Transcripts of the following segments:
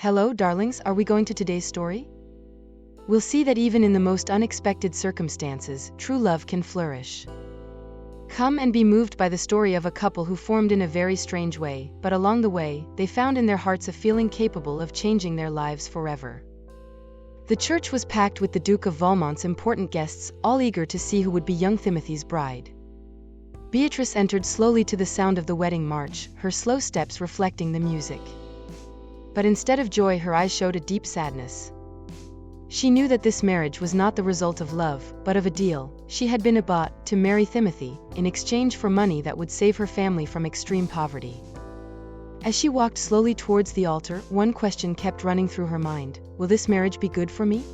Hello, darlings, are we going to today's story? We'll see that even in the most unexpected circumstances, true love can flourish. Come and be moved by the story of a couple who formed in a very strange way, but along the way, they found in their hearts a feeling capable of changing their lives forever. The church was packed with the Duke of Valmont's important guests, all eager to see who would be young Thimothe's bride. Beatrice entered slowly to the sound of the wedding march, her slow steps reflecting the music. But instead of joy, her eyes showed a deep sadness. She knew that this marriage was not the result of love, but of a deal. She had been bought to marry Thimothe, in exchange for money that would save her family from extreme poverty. As she walked slowly towards the altar, one question kept running through her mind: will this marriage be good for me?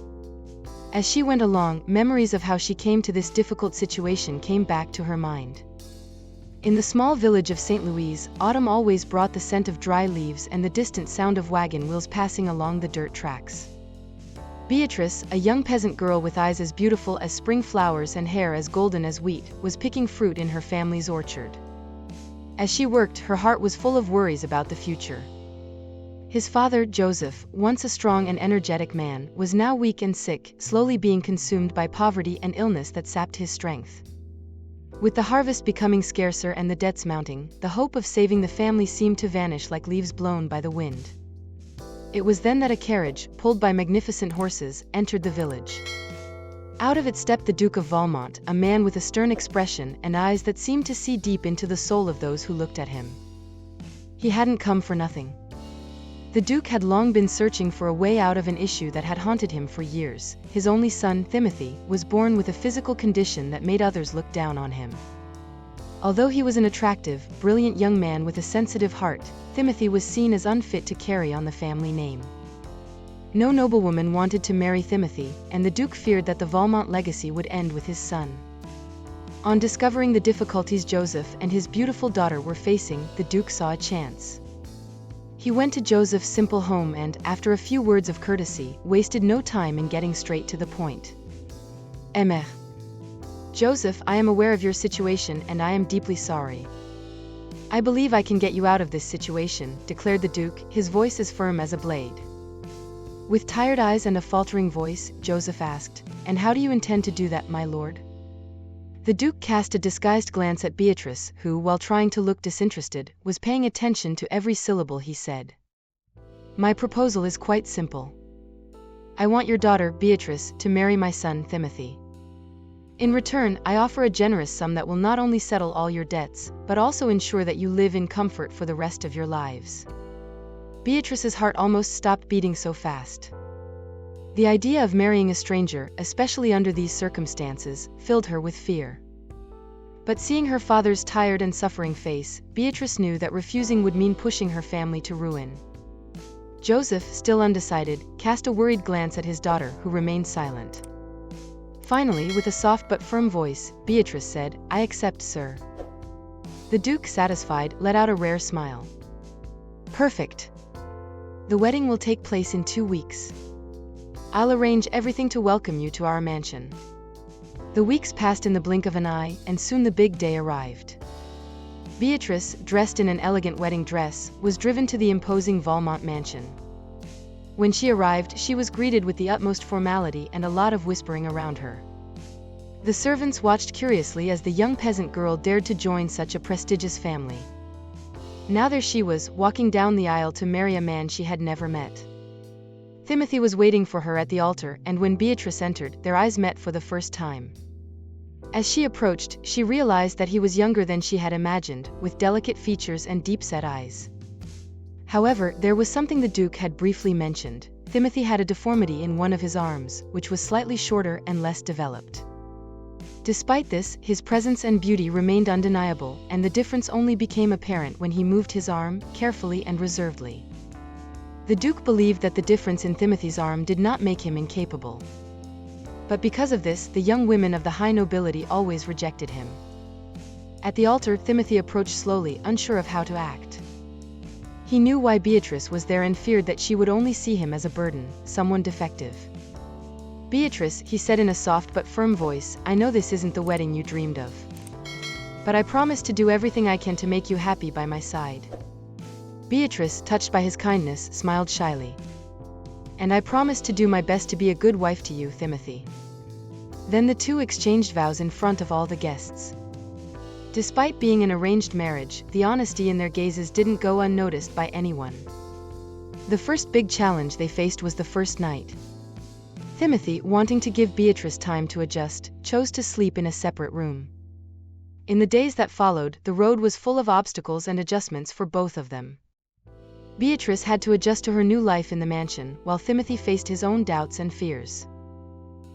As she went along, memories of how she came to this difficult situation came back to her mind. In the small village of St. Louis, autumn always brought the scent of dry leaves and the distant sound of wagon wheels passing along the dirt tracks. Beatrice, a young peasant girl with eyes as beautiful as spring flowers and hair as golden as wheat, was picking fruit in her family's orchard. As she worked, her heart was full of worries about the future. His father, Joseph, once a strong and energetic man, was now weak and sick, slowly being consumed by poverty and illness that sapped his strength. With the harvest becoming scarcer and the debts mounting, the hope of saving the family seemed to vanish like leaves blown by the wind. It was then that a carriage, pulled by magnificent horses, entered the village. Out of it stepped the Duke of Valmont, a man with a stern expression and eyes that seemed to see deep into the soul of those who looked at him. He hadn't come for nothing. The Duke had long been searching for a way out of an issue that had haunted him for years. His only son, Thimothe, was born with a physical condition that made others look down on him. Although he was an attractive, brilliant young man with a sensitive heart, Thimothe was seen as unfit to carry on the family name. No noblewoman wanted to marry Thimothe, and the Duke feared that the Valmont legacy would end with his son. On discovering the difficulties Joseph and his beautiful daughter were facing, the Duke saw a chance. He went to Joseph's simple home and, after a few words of courtesy, wasted no time in getting straight to the point. "Mère. Joseph, I am aware of your situation and I am deeply sorry. I believe I can get you out of this situation," declared the Duke, his voice as firm as a blade. With tired eyes and a faltering voice, Joseph asked, "And how do you intend to do that, my lord?" The Duke cast a disguised glance at Beatrice, who, while trying to look disinterested, was paying attention to every syllable he said. "My proposal is quite simple. I want your daughter, Beatrice, to marry my son, Thimothe. In return, I offer a generous sum that will not only settle all your debts, but also ensure that you live in comfort for the rest of your lives." Beatrice's heart almost stopped beating so fast. The idea of marrying a stranger, especially under these circumstances, filled her with fear. But seeing her father's tired and suffering face, Beatrice knew that refusing would mean pushing her family to ruin. Joseph, still undecided, cast a worried glance at his daughter, who remained silent. Finally, with a soft but firm voice, Beatrice said, "I accept, sir." The Duke, satisfied, let out a rare smile. "Perfect. The wedding will take place in 2 weeks. I'll arrange everything to welcome you to our mansion." The weeks passed in the blink of an eye, and soon the big day arrived. Beatrice, dressed in an elegant wedding dress, was driven to the imposing Valmont mansion. When she arrived, she was greeted with the utmost formality and a lot of whispering around her. The servants watched curiously as the young peasant girl dared to join such a prestigious family. Now there she was, walking down the aisle to marry a man she had never met. Thimothe was waiting for her at the altar, and when Beatrice entered, their eyes met for the first time. As she approached, she realized that he was younger than she had imagined, with delicate features and deep-set eyes. However, there was something the Duke had briefly mentioned. Thimothe had a deformity in one of his arms, which was slightly shorter and less developed. Despite this, his presence and beauty remained undeniable, and the difference only became apparent when he moved his arm, carefully and reservedly. The Duke believed that the difference in Thimothe's arm did not make him incapable. But because of this, the young women of the high nobility always rejected him. At the altar, Thimothe approached slowly, unsure of how to act. He knew why Beatrice was there and feared that she would only see him as a burden, someone defective. "Beatrice," he said in a soft but firm voice, "I know this isn't the wedding you dreamed of. But I promise to do everything I can to make you happy by my side." Beatrice, touched by his kindness, smiled shyly. And I promise to do my best to be a good wife to you, Thimothe." Then the two exchanged vows in front of all the guests. Despite being an arranged marriage, the honesty in their gazes didn't go unnoticed by anyone. The first big challenge they faced was the first night. Thimothe, wanting to give Beatrice time to adjust, chose to sleep in a separate room. In the days that followed, the road was full of obstacles and adjustments for both of them. Beatrice had to adjust to her new life in the mansion, while Thimothe faced his own doubts and fears.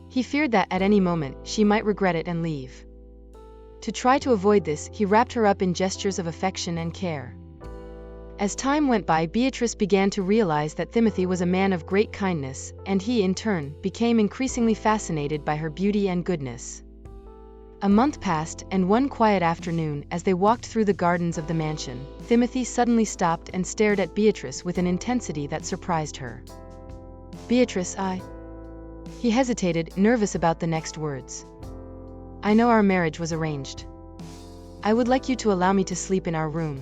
He feared that, at any moment, she might regret it and leave. To try to avoid this, he wrapped her up in gestures of affection and care. As time went by, Beatrice began to realize that Thimothe was a man of great kindness, and he, in turn, became increasingly fascinated by her beauty and goodness. A month passed, and one quiet afternoon, as they walked through the gardens of the mansion, Thimothe suddenly stopped and stared at Beatrice with an intensity that surprised her. "Beatrice, He hesitated, nervous about the next words. "I know our marriage was arranged. I would like you to allow me to sleep in our room.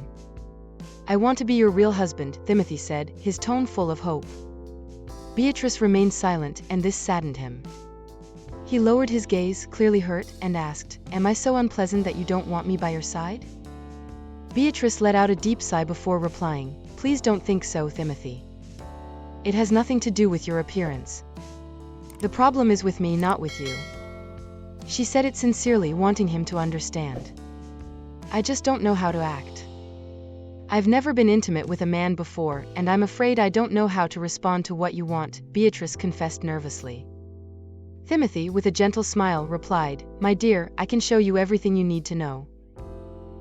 I want to be your real husband," Thimothe said, his tone full of hope. Beatrice remained silent, and this saddened him. He lowered his gaze, clearly hurt, and asked, "Am I so unpleasant that you don't want me by your side?" Beatrice let out a deep sigh before replying, "Please don't think so, Thimothe. It has nothing to do with your appearance. The problem is with me, not with you." She said it sincerely, wanting him to understand. "I just don't know how to act. I've never been intimate with a man before, and I'm afraid I don't know how to respond to what you want," Beatrice confessed nervously. Thimothe, with a gentle smile, replied, "My dear, I can show you everything you need to know.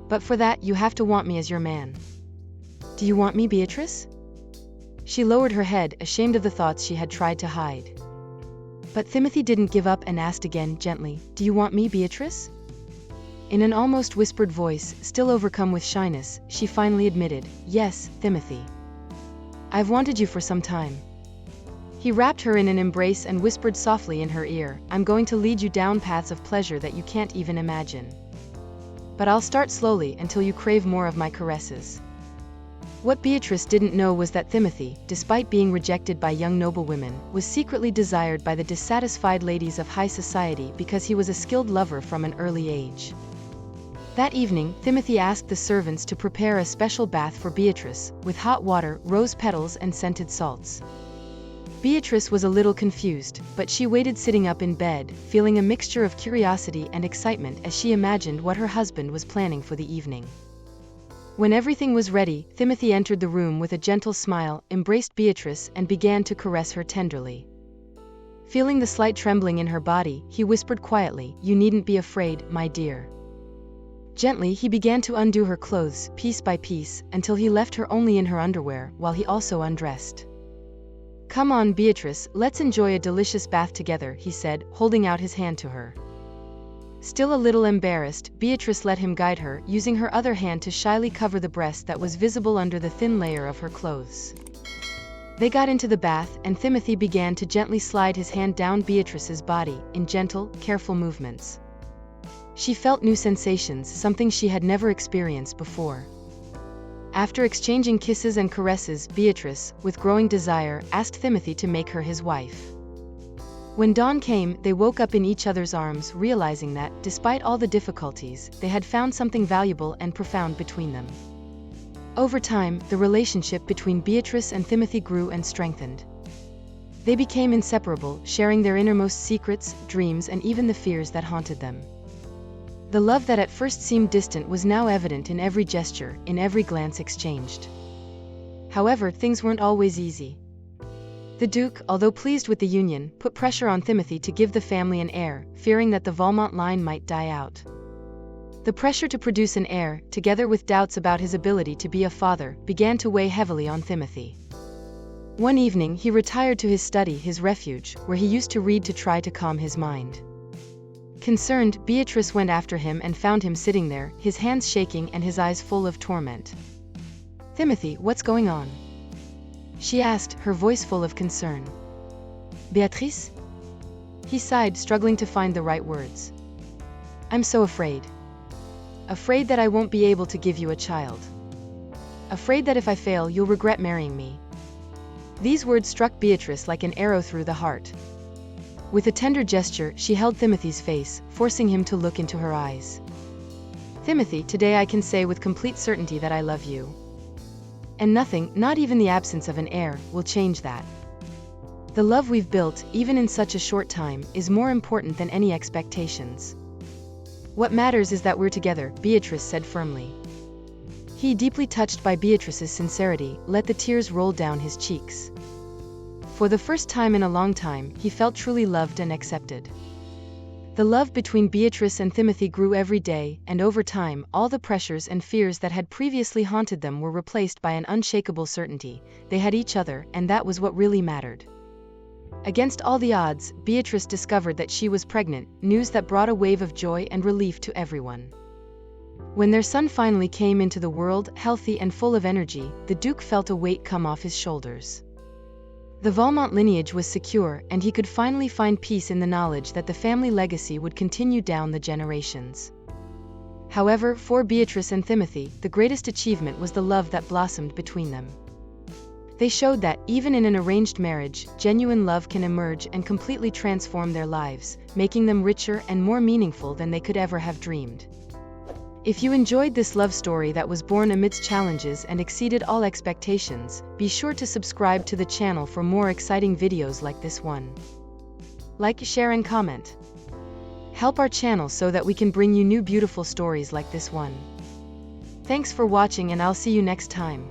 But for that, you have to want me as your man." "Do you want me, Beatrice?" She lowered her head, ashamed of the thoughts she had tried to hide. But Thimothe didn't give up and asked again, gently, "Do you want me, Beatrice?" In an almost whispered voice, still overcome with shyness, she finally admitted, "Yes, Thimothe. I've wanted you for some time." He wrapped her in an embrace and whispered softly in her ear, "I'm going to lead you down paths of pleasure that you can't even imagine. But I'll start slowly until you crave more of my caresses." What Beatrice didn't know was that Thimothe, despite being rejected by young noblewomen, was secretly desired by the dissatisfied ladies of high society because he was a skilled lover from an early age. That evening, Thimothe asked the servants to prepare a special bath for Beatrice, with hot water, rose petals, and scented salts. Beatrice was a little confused, but she waited sitting up in bed, feeling a mixture of curiosity and excitement as she imagined what her husband was planning for the evening. When everything was ready, Thimothe entered the room with a gentle smile, embraced Beatrice, and began to caress her tenderly. Feeling the slight trembling in her body, he whispered quietly, "You needn't be afraid, my dear." Gently, he began to undo her clothes, piece by piece, until he left her only in her underwear, while he also undressed. "Come on, Beatrice, let's enjoy a delicious bath together," he said, holding out his hand to her. Still a little embarrassed, Beatrice let him guide her, using her other hand to shyly cover the breast that was visible under the thin layer of her clothes. They got into the bath, and Thimothe began to gently slide his hand down Beatrice's body, in gentle, careful movements. She felt new sensations, something she had never experienced before. After exchanging kisses and caresses, Beatrice, with growing desire, asked Thimothe to make her his wife. When dawn came, they woke up in each other's arms, realizing that, despite all the difficulties, they had found something valuable and profound between them. Over time, the relationship between Beatrice and Thimothe grew and strengthened. They became inseparable, sharing their innermost secrets, dreams, and even the fears that haunted them. The love that at first seemed distant was now evident in every gesture, in every glance exchanged. However, things weren't always easy. The Duke, although pleased with the union, put pressure on Thimothe to give the family an heir, fearing that the Valmont line might die out. The pressure to produce an heir, together with doubts about his ability to be a father, began to weigh heavily on Thimothe. One evening, he retired to his study, his refuge, where he used to read to try to calm his mind. Concerned, Beatrice went after him and found him sitting there, his hands shaking and his eyes full of torment. "Thimothe, what's going on?" she asked, her voice full of concern. "Beatrice?" He sighed, struggling to find the right words. "I'm so afraid. Afraid that I won't be able to give you a child. Afraid that if I fail, you'll regret marrying me." These words struck Beatrice like an arrow through the heart. With a tender gesture, she held Thimothe's face, forcing him to look into her eyes. "Thimothe, today I can say with complete certainty that I love you. And nothing, not even the absence of an heir, will change that. The love we've built, even in such a short time, is more important than any expectations. What matters is that we're together," Beatrice said firmly. He, deeply touched by Beatrice's sincerity, let the tears roll down his cheeks. For the first time in a long time, he felt truly loved and accepted. The love between Beatrice and Thimothe grew every day, and over time, all the pressures and fears that had previously haunted them were replaced by an unshakable certainty: they had each other, and that was what really mattered. Against all the odds, Beatrice discovered that she was pregnant, news that brought a wave of joy and relief to everyone. When their son finally came into the world, healthy and full of energy, the Duke felt a weight come off his shoulders. The Valmont lineage was secure, and he could finally find peace in the knowledge that the family legacy would continue down the generations. However, for Beatrice and Thimothe, the greatest achievement was the love that blossomed between them. They showed that, even in an arranged marriage, genuine love can emerge and completely transform their lives, making them richer and more meaningful than they could ever have dreamed. If you enjoyed this love story that was born amidst challenges and exceeded all expectations, be sure to subscribe to the channel for more exciting videos like this one. Like, share and comment. Help our channel so that we can bring you new beautiful stories like this one. Thanks for watching, and I'll see you next time.